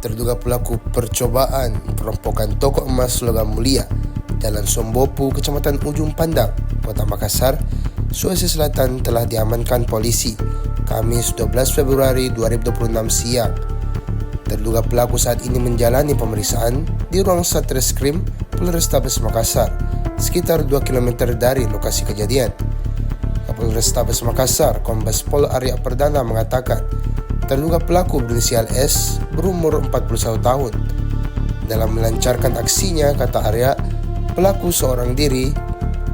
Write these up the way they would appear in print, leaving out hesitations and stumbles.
Terduga pelaku percobaan perampokan toko emas Logam Mulia Jalan Sombopu, Kecamatan Ujung Pandang, Kota Makassar, Sulawesi Selatan telah diamankan polisi Kamis 12 Februari 2026 siang. Terduga pelaku saat ini menjalani pemeriksaan di ruang Satreskrim Polrestabes Makassar, sekitar 2 km dari lokasi kejadian. Kapolrestabes Makassar, Kombes Pol Arya Perdana mengatakan, terduga pelaku berinisial S berumur 41 tahun. Dalam melancarkan aksinya, kata Arya, pelaku seorang diri.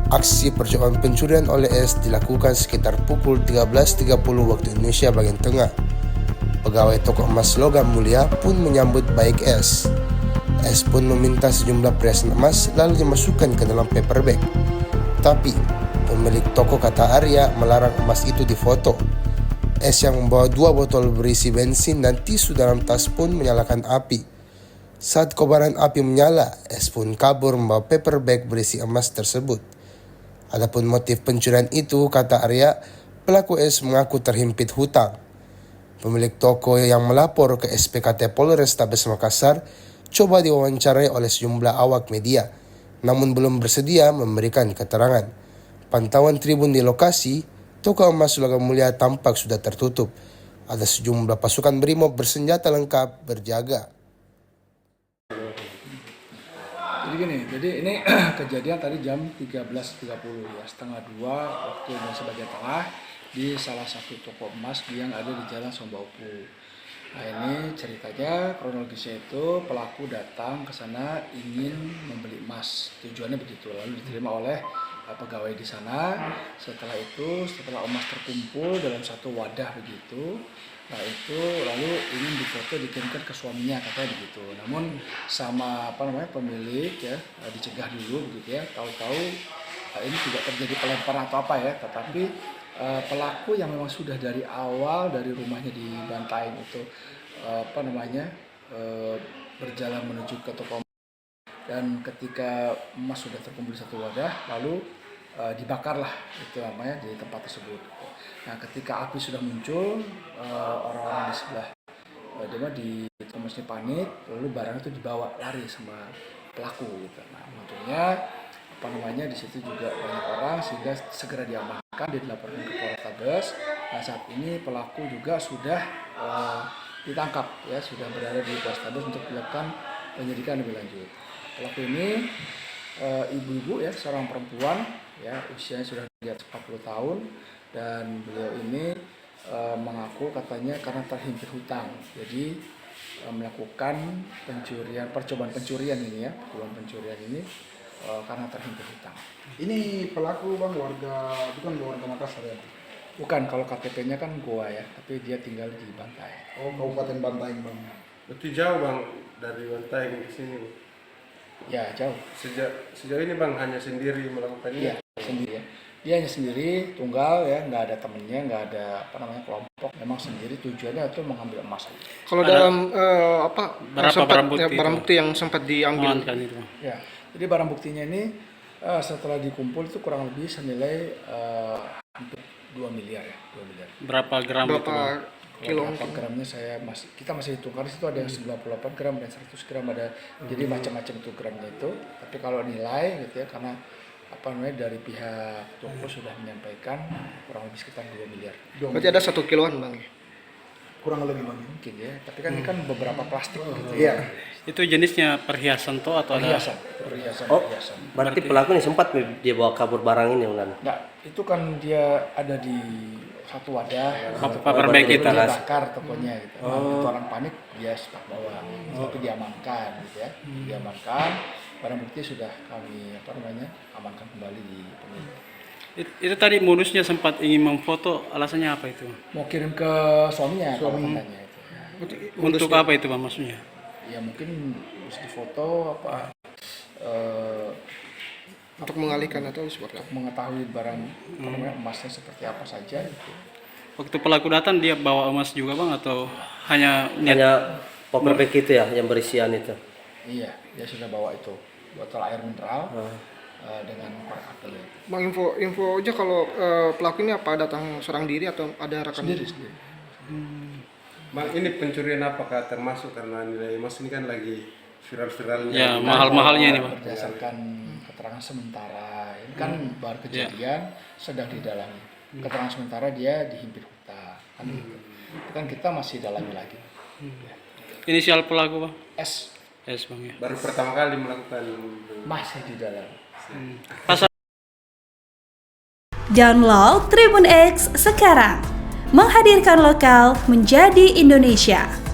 Aksi percobaan pencurian oleh S dilakukan sekitar pukul 13.30 waktu Indonesia bagian tengah. Pegawai toko emas Logam Mulia pun menyambut baik S. S pun meminta sejumlah perhiasan emas lalu dimasukkan ke dalam paper bag. Tapi pemilik toko, kata Arya, melarang emas itu difoto. S yang membawa 2 botol berisi bensin dan tisu dalam tas pun menyalakan api. Saat kobaran api menyala, S pun kabur membawa paper bag berisi emas tersebut. Adapun motif pencurian itu, kata Arya, pelaku S mengaku terhimpit hutang. Pemilik toko yang melapor ke SPKT Polrestabes Makassar coba diwawancarai oleh sejumlah awak media, namun belum bersedia memberikan keterangan. Pantauan tribun di lokasi, toko emas Logam Mulia tampak sudah tertutup. Ada sejumlah pasukan brimob bersenjata lengkap berjaga. Jadi ini kejadian tadi jam 13.30 ya, setengah 2 waktu Indonesia bagian tengah di salah satu toko emas yang ada di Jalan Sombopu. Nah, ini ceritanya, kronologisnya itu pelaku datang ke sana ingin membeli emas, tujuannya begitu, lalu diterima oleh pegawai di sana. Setelah emas terkumpul dalam satu wadah begitu, nah itu lalu ingin difoto dikirimkan ke suaminya, katanya begitu. Namun sama pemilik ya dicegah dulu begitu ya. Tahu-tahu ini tidak terjadi pelemparan atau apa ya, tetapi pelaku yang memang sudah dari awal dari rumahnya di Bantaeng itu berjalan menuju ke toko. Dan ketika emas sudah terkumpul di satu wadah, lalu dibakarlah itu namanya di tempat tersebut. Nah, ketika api sudah muncul, orang-orang di sebelah di emasnya panik, lalu barang itu dibawa lari sama pelaku gitu. Nah, untungnya di situ juga banyak orang sehingga segera diamankan, dilaporkan ke Polrestabes. Nah, saat ini pelaku juga sudah ditangkap ya, sudah berada di Polrestabes untuk dilakukan penyidikan lebih lanjut. Pelaku ini ibu-ibu ya, seorang perempuan ya, usianya sudah di atas 40 tahun, dan beliau ini mengaku katanya karena terhimpit hutang, jadi melakukan percobaan pencurian ini karena terhimpit hutang. Ini pelaku bang bukan warga Makassar ya? Bukan, kalau KTP-nya kan Goa ya, tapi dia tinggal di Bantaeng. Oh, Kabupaten Bantaeng bang. Berarti jauh bang dari Bantaeng ke sini? Ya, jauh. Sejauh ini bang hanya sendiri melakukan ini? Iya, sendiri ya. Dia hanya sendiri, tunggal ya, nggak ada temennya, nggak ada kelompok. Memang sendiri, tujuannya itu mengambil emas. Kalau dalam barang bukti yang sempat diambil kan itu? Ya, jadi barang buktinya ini setelah dikumpul itu kurang lebih senilai hampir 2 miliar ya, 2 miliar. Berapa gram itu? Berapa gramnya kita masih hitung, karena itu ada yang 98 gram dan 100 gram ada, jadi macam-macam itu gramnya itu. Tapi kalau nilai gitu ya, karena dari pihak toko sudah menyampaikan kurang lebih sekitar 2 miliar. Berarti ada 1 kiloan bang? Kurang lebih bang. Mungkin ya, tapi kan ini kan beberapa plastik gitu. Iya. Itu jenisnya perhiasan toh atau perhiasan. Berarti pelaku ini sempat dia bawa kabur barang ini kan? Enggak, itu kan dia ada di satu wadah. Paper bag itu dia bakar tokonya gitu. Itu orang panik, dia sempat bawa, tapi diamankan gitu ya. Diamankan, barang bukti sudah kami amankan kembali di pemilik. Itu tadi modusnya sempat ingin memfoto, alasannya apa itu? Mau kirim ke suaminya. Katanya itu. Untuk apa itu bang maksudnya? Ya mungkin harus difoto Untuk mengalihkan atau seperti apa? Mengetahui barang emasnya seperti apa saja gitu. Waktu pelaku datang dia bawa emas juga bang atau hanya Paper bag itu ya yang berisian itu? Iya, dia sudah bawa itu botol air mineral dengan korek api. Bang, info aja kalau pelaku ini apa datang seorang diri atau ada rekan? Sendiri. Bang, ini pencurian apakah termasuk karena nilai emas ini kan lagi viral-viralnya? Ya, mahal-mahalnya ini, Bang. Berdasarkan keterangan sementara, ini kan baru kejadian sedang didalami. Keterangan sementara dia dihimpit hutan. Kan, itu kan kita masih dalami lagi. Inisial pelaku, Bang? S S, Bang ya. Baru pertama kali melakukan. masih di dalam. Download Tribun X sekarang. Menghadirkan lokal menjadi Indonesia.